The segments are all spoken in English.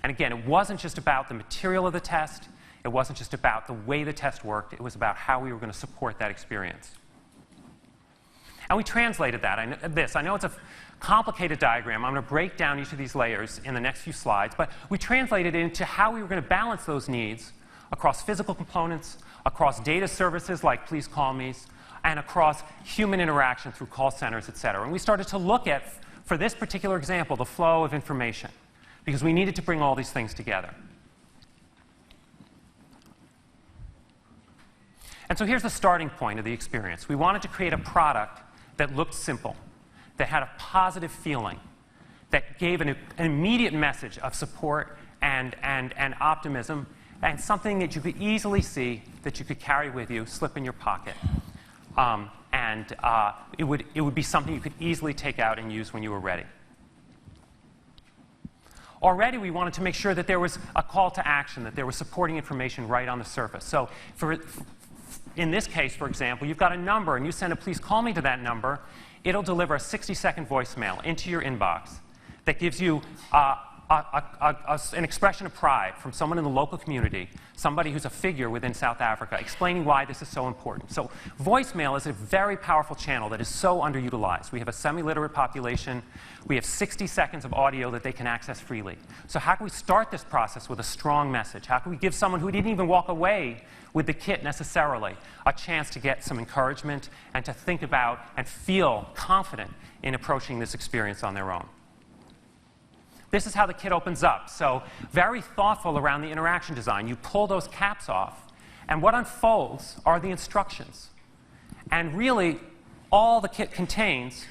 And again, it wasn't just about the material of the test. It wasn't just about the way the test worked. It was about how we were going to support that experience. And we translated that. I know it's a complicated diagram. I'm going to break down each of these layers in the next few slides. But we translated it into how we were going to balance those needs across physical components, across data services like Please Call Me's, and across human interaction through call centers, et cetera. And we started to look at, for this particular example, the flow of information, because we needed to bring all these things together. And so here's the starting point of the experience. We wanted to create a product that looked simple, that had a positive feeling, that gave an immediate message of support and optimism, and something that you could easily see, that you could carry with you, slip in your pocket. It would be something you could easily take out and use when you were ready. Already, we wanted to make sure that there was a call to action, that there was supporting information right on the surface. So in this case, for example, you've got a number, and you send a Please Call Me to that number. It'll deliver a 60-second voicemail into your inbox that gives you an expression of pride from someone in the local community, somebody who's a figure within South Africa, explaining why this is so important. So voicemail is a very powerful channel that is so underutilized. We have a semi-literate population. We have 60 seconds of audio that they can access freely. So how can we start this process with a strong message? How can we give someone who didn't even walk away with the kit necessarily a chance to get some encouragement and to think about and feel confident in approaching this experience on their own? This is how the kit opens up. So very thoughtful around the interaction design. You pull those caps off, and what unfolds are the instructions. And really, all the kit contains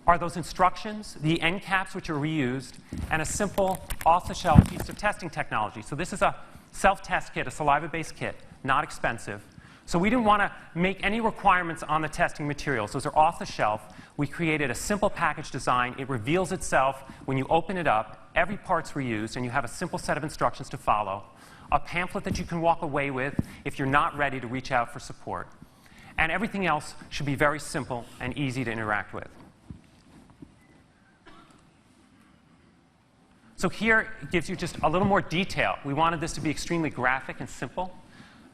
are those instructions, the end caps, which are reused, and a simple off-the-shelf piece of testing technology. So this is a self-test kit, a saliva-based kit, not expensive. So we didn't want to make any requirements on the testing materials. Those are off the shelf. We created a simple package design. It reveals itself when you open it up. Every part's reused, and you have a simple set of instructions to follow. A pamphlet that you can walk away with if you're not ready to reach out for support. And everything else should be very simple and easy to interact with. So here it gives you just a little more detail. We wanted this to be extremely graphic and simple.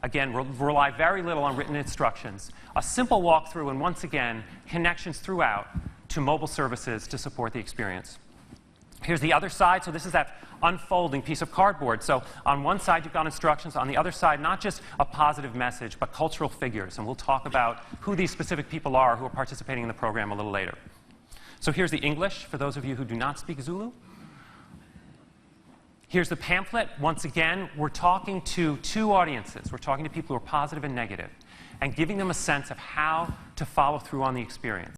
Again, rely very little on written instructions. A simple walkthrough, and once again, connections throughout to mobile services to support the experience. Here's the other side. So this is that unfolding piece of cardboard. So on one side, you've got instructions. On the other side, not just a positive message, but cultural figures. And we'll talk about who these specific people are who are participating in the program a little later. So here's the English, for those of you who do not speak Zulu. Here's the pamphlet. Once again, we're talking to two audiences. We're talking to people who are positive and negative, and giving them a sense of how to follow through on the experience.